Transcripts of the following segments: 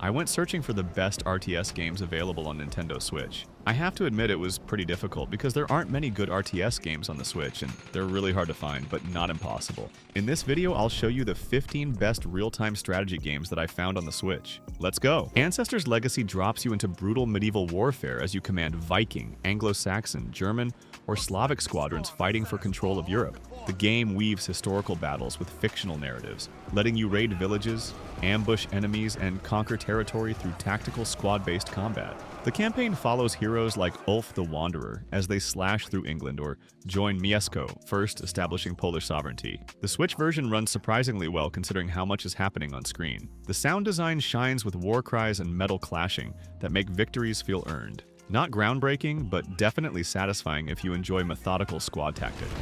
I went searching for the best RTS games available on Nintendo Switch. I have to admit it was pretty difficult because there aren't many good RTS games on the Switch and they're really hard to find, but not impossible. In this video, I'll show you the 15 best real-time strategy games that I found on the Switch. Let's go! Ancestors Legacy drops you into brutal medieval warfare as you command Viking, Anglo-Saxon, German, or Slavic squadrons fighting for control of Europe. The game weaves historical battles with fictional narratives, letting you raid villages, ambush enemies, and conquer territory through tactical squad-based combat. The campaign follows heroes like Ulf the Wanderer as they slash through England or join Mieszko, first establishing Polish sovereignty. The Switch version runs surprisingly well considering how much is happening on screen. The sound design shines with war cries and metal clashing that make victories feel earned. Not groundbreaking, but definitely satisfying if you enjoy methodical squad tactics.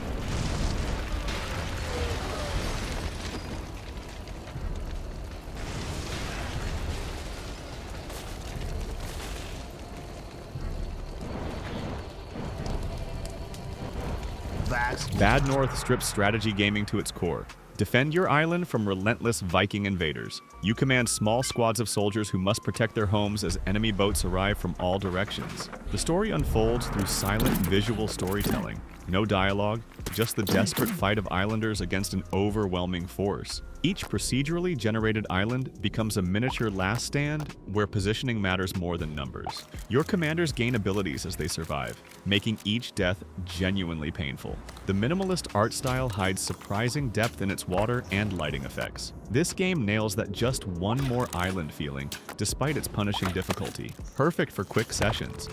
Bad North strips strategy gaming to its core. Defend your island from relentless Viking invaders. You command small squads of soldiers who must protect their homes as enemy boats arrive from all directions. The story unfolds through silent visual storytelling. No dialogue, just the desperate fight of islanders against an overwhelming force. Each procedurally generated island becomes a miniature last stand where positioning matters more than numbers. Your commanders gain abilities as they survive, making each death genuinely painful. The minimalist art style hides surprising depth in its water and lighting effects. This game nails that just one more island feeling, despite its punishing difficulty. Perfect for quick sessions.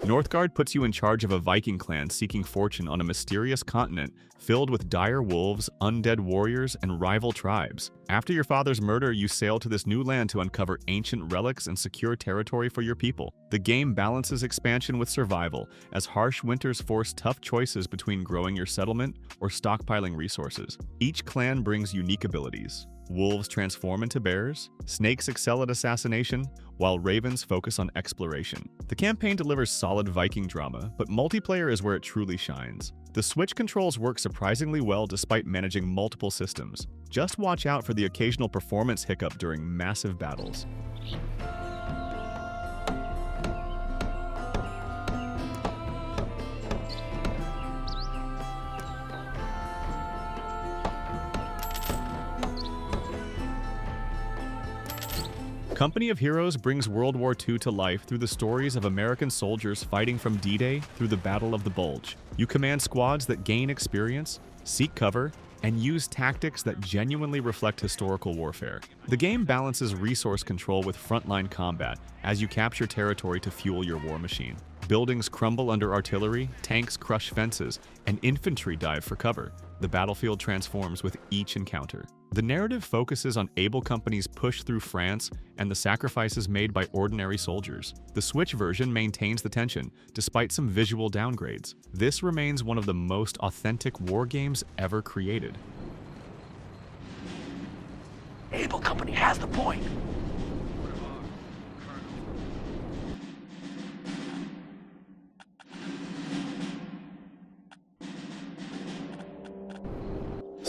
Northgard puts you in charge of a Viking clan seeking fortune on a mysterious continent filled with dire wolves, undead warriors, and rival tribes. After your father's murder, you sail to this new land to uncover ancient relics and secure territory for your people. The game balances expansion with survival, as harsh winters force tough choices between growing your settlement or stockpiling resources. Each clan brings unique abilities. Wolves transform into bears, snakes excel at assassination, while ravens focus on exploration. The campaign delivers solid Viking drama, but multiplayer is where it truly shines. The Switch controls work surprisingly well despite managing multiple systems. Just watch out for the occasional performance hiccup during massive battles. Company of Heroes brings World War II to life through the stories of American soldiers fighting from D-Day through the Battle of the Bulge. You command squads that gain experience, seek cover, and use tactics that genuinely reflect historical warfare. The game balances resource control with frontline combat as you capture territory to fuel your war machine. Buildings crumble under artillery, tanks crush fences, and infantry dive for cover. The battlefield transforms with each encounter. The narrative focuses on able companies' push through France and the sacrifices made by ordinary soldiers. The Switch version maintains the tension, despite some visual downgrades. This remains one of the most authentic war games ever created. Able company has the point.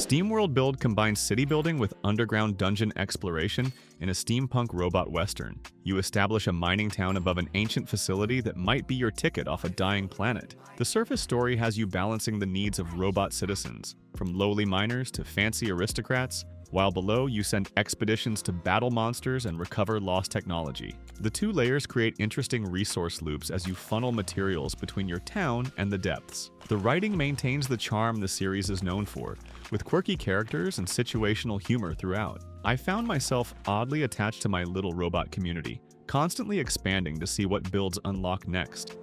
SteamWorld Build combines city building with underground dungeon exploration in a steampunk robot western. You establish a mining town above an ancient facility that might be your ticket off a dying planet. The surface story has you balancing the needs of robot citizens, from lowly miners to fancy aristocrats, while below you send expeditions to battle monsters and recover lost technology. The two layers create interesting resource loops as you funnel materials between your town and the depths. The writing maintains the charm the series is known for, with quirky characters and situational humor throughout. I found myself oddly attached to my little robot community, constantly expanding to see what builds unlock next.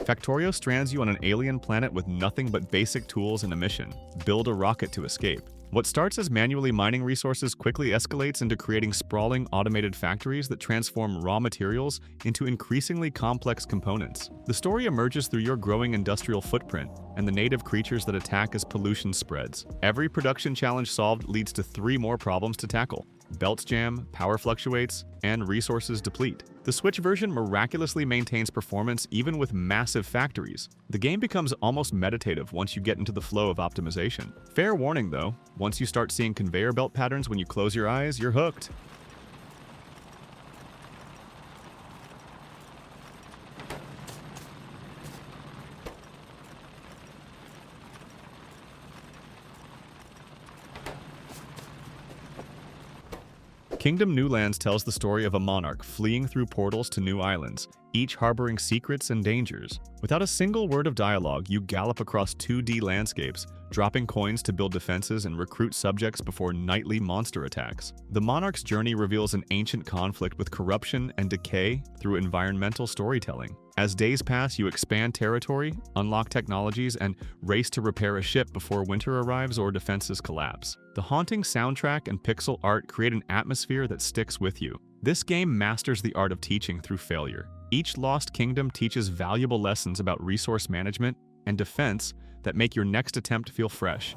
Factorio strands you on an alien planet with nothing but basic tools and a mission. Build a rocket to escape. What starts as manually mining resources quickly escalates into creating sprawling automated factories that transform raw materials into increasingly complex components. The story emerges through your growing industrial footprint and the native creatures that attack as pollution spreads. Every production challenge solved leads to 3 more problems to tackle. Belts jam, power fluctuates, and resources deplete. The Switch version miraculously maintains performance even with massive factories. The game becomes almost meditative once you get into the flow of optimization. Fair warning though, once you start seeing conveyor belt patterns when you close your eyes, you're hooked. Kingdom Newlands tells the story of a monarch fleeing through portals to new islands, each harboring secrets and dangers. Without a single word of dialogue, you gallop across 2D landscapes, dropping coins to build defenses and recruit subjects before nightly monster attacks. The monarch's journey reveals an ancient conflict with corruption and decay through environmental storytelling. As days pass, you expand territory, unlock technologies, and race to repair a ship before winter arrives or defenses collapse. The haunting soundtrack and pixel art create an atmosphere that sticks with you. This game masters the art of teaching through failure. Each lost kingdom teaches valuable lessons about resource management and defense that make your next attempt feel fresh.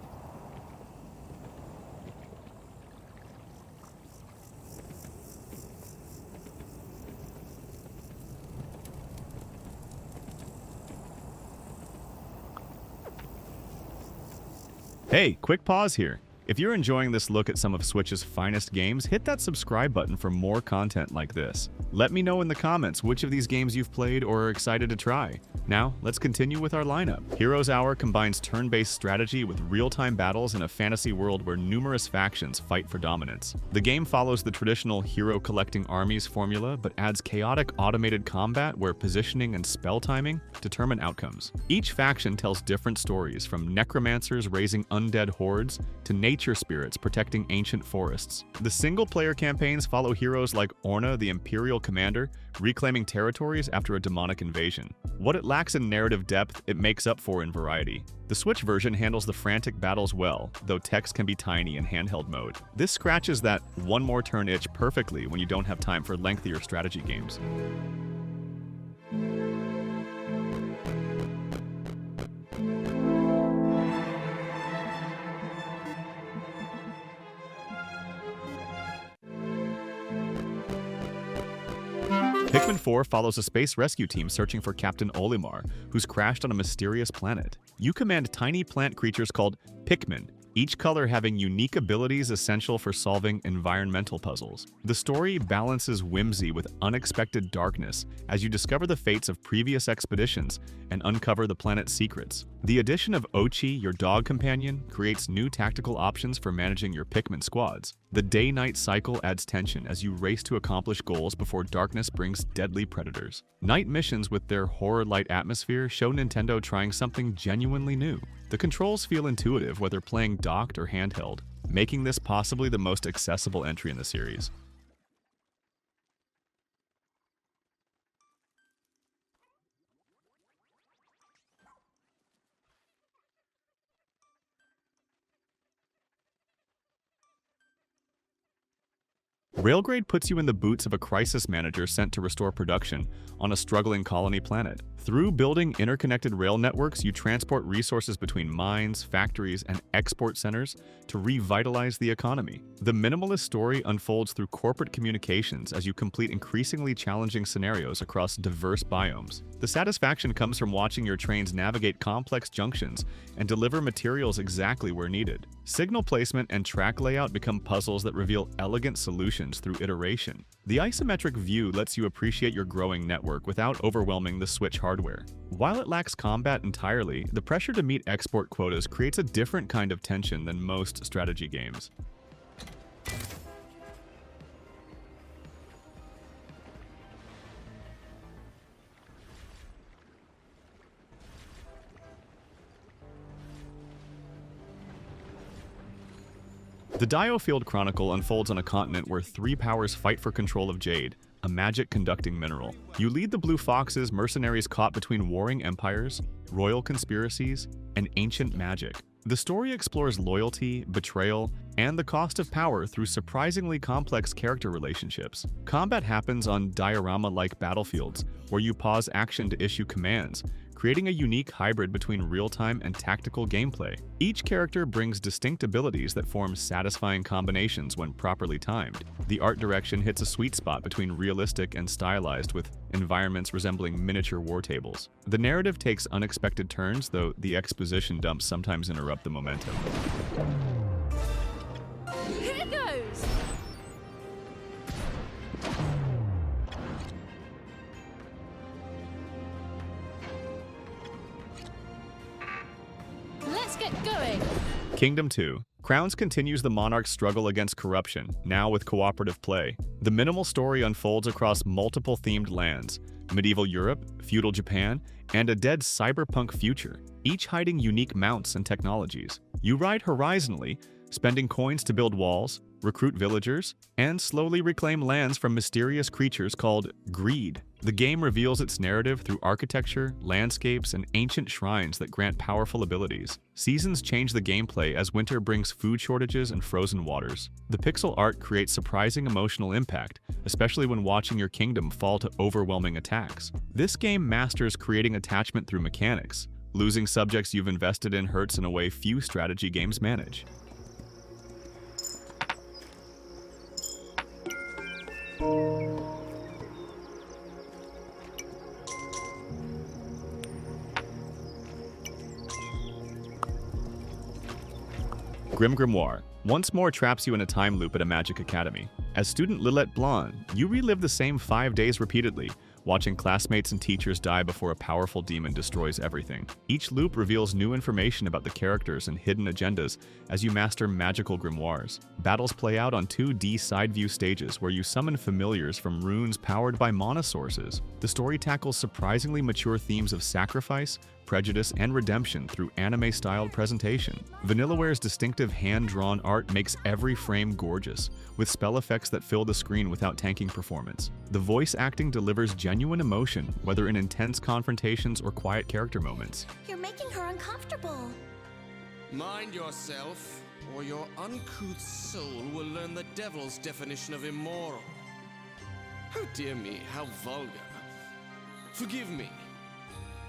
Hey, quick pause here. If you're enjoying this look at some of Switch's finest games, hit that subscribe button for more content like this. Let me know in the comments which of these games you've played or are excited to try. Now, let's continue with our lineup. Heroes Hour combines turn-based strategy with real-time battles in a fantasy world where numerous factions fight for dominance. The game follows the traditional hero collecting armies formula, but adds chaotic automated combat where positioning and spell timing determine outcomes. Each faction tells different stories, from necromancers raising undead hordes to nature spirits protecting ancient forests. The single-player campaigns follow heroes like Orna, the Imperial Commander, reclaiming territories after a demonic invasion. What it lacks in narrative depth, it makes up for in variety. The Switch version handles the frantic battles well, though text can be tiny in handheld mode. This scratches that one more turn itch perfectly when you don't have time for lengthier strategy games. Pikmin 4 follows a space rescue team searching for Captain Olimar, who's crashed on a mysterious planet. You command tiny plant creatures called Pikmin, each color having unique abilities essential for solving environmental puzzles. The story balances whimsy with unexpected darkness as you discover the fates of previous expeditions and uncover the planet's secrets. The addition of Ochi, your dog companion, creates new tactical options for managing your Pikmin squads. The day-night cycle adds tension as you race to accomplish goals before darkness brings deadly predators. Night missions with their horror-light atmosphere show Nintendo trying something genuinely new. The controls feel intuitive whether playing docked or handheld, making this possibly the most accessible entry in the series. RAILGRADE puts you in the boots of a crisis manager sent to restore production on a struggling colony planet. Through building interconnected rail networks, you transport resources between mines, factories, and export centers to revitalize the economy. The minimalist story unfolds through corporate communications as you complete increasingly challenging scenarios across diverse biomes. The satisfaction comes from watching your trains navigate complex junctions and deliver materials exactly where needed. Signal placement and track layout become puzzles that reveal elegant solutions through iteration. The isometric view lets you appreciate your growing network without overwhelming the Switch hardware. While it lacks combat entirely, the pressure to meet export quotas creates a different kind of tension than most strategy games. The DioField Chronicle unfolds on a continent where 3 powers fight for control of jade, a magic-conducting mineral. You lead the Blue Foxes, mercenaries caught between warring empires, royal conspiracies, and ancient magic. The story explores loyalty, betrayal, and the cost of power through surprisingly complex character relationships. Combat happens on diorama-like battlefields, where you pause action to issue commands, creating a unique hybrid between real-time and tactical gameplay. Each character brings distinct abilities that form satisfying combinations when properly timed. The art direction hits a sweet spot between realistic and stylized, with environments resembling miniature war tables. The narrative takes unexpected turns, though the exposition dumps sometimes interrupt the momentum. Here it goes! Let's get going! Kingdom 2. Crowns continues the monarch's struggle against corruption, now with cooperative play. The minimal story unfolds across multiple themed lands: medieval Europe, feudal Japan, and a dead cyberpunk future, each hiding unique mounts and technologies. You ride horizontally, spending coins to build walls, recruit villagers, and slowly reclaim lands from mysterious creatures called greed. The game reveals its narrative through architecture, landscapes, and ancient shrines that grant powerful abilities. Seasons change the gameplay as winter brings food shortages and frozen waters. The pixel art creates surprising emotional impact, especially when watching your kingdom fall to overwhelming attacks. This game masters creating attachment through mechanics. Losing subjects you've invested in hurts in a way few strategy games manage. GrimGrimoire OnceMore traps you in a time loop at a magic academy. As student Lilette Blanc, you relive the same 5 days repeatedly, watching classmates and teachers die before a powerful demon destroys everything. Each loop reveals new information about the characters and hidden agendas as you master magical grimoires. Battles play out on 2D side-view stages where you summon familiars from runes powered by mana sources. The story tackles surprisingly mature themes of sacrifice, prejudice, and redemption through anime-styled presentation. Vanillaware's distinctive hand-drawn art makes every frame gorgeous, with spell effects that fill the screen without tanking performance. The voice acting delivers genuine emotion, whether in intense confrontations or quiet character moments. You're making her uncomfortable. Mind yourself, or your uncouth soul will learn the devil's definition of immoral. Oh dear me, how vulgar. Forgive me.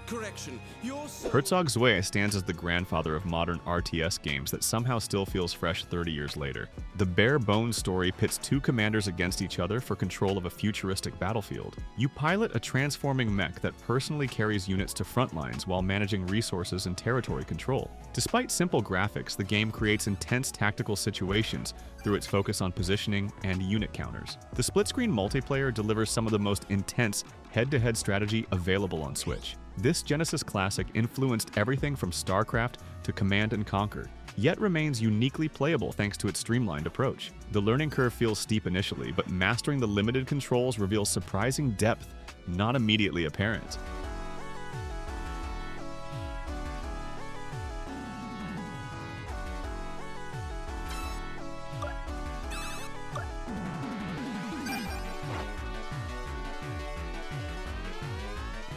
Correction, your soul... Herzog Zwei stands as the grandfather of modern RTS games that somehow still feels fresh 30 years later. The bare-bones story pits 2 commanders against each other for control of a futuristic battlefield. You pilot a transforming mech that personally carries units to front lines while managing resources and territory control. Despite simple graphics, the game creates intense tactical situations through its focus on positioning and unit counters. The split-screen multiplayer delivers some of the most intense head-to-head strategy available on Switch. This Genesis classic influenced everything from StarCraft to Command & Conquer, yet remains uniquely playable thanks to its streamlined approach. The learning curve feels steep initially, but mastering the limited controls reveals surprising depth not immediately apparent.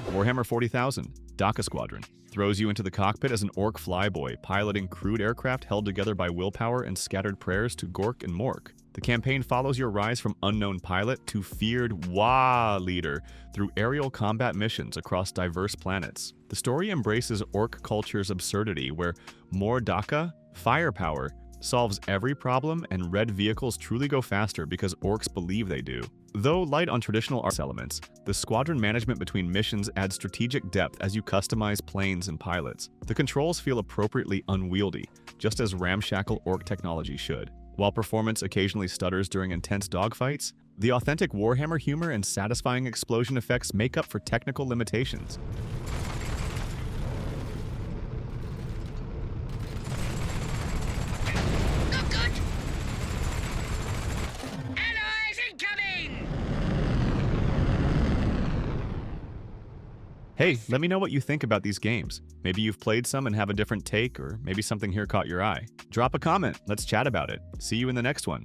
Warhammer 40,000, Dakka Squadron, throws you into the cockpit as an orc flyboy, piloting crude aircraft held together by willpower and scattered prayers to Gork and Mork. The campaign follows your rise from unknown pilot to feared Wa leader through aerial combat missions across diverse planets. The story embraces orc culture's absurdity, where more Dakka, firepower, solves every problem, and red vehicles truly go faster because orcs believe they do. Though light on traditional arts elements, the squadron management between missions adds strategic depth as you customize planes and pilots. The controls feel appropriately unwieldy, just as ramshackle orc technology should. While performance occasionally stutters during intense dogfights, the authentic Warhammer humor and satisfying explosion effects make up for technical limitations. Hey, let me know what you think about these games. Maybe you've played some and have a different take, or maybe something here caught your eye. Drop a comment, let's chat about it. See you in the next one.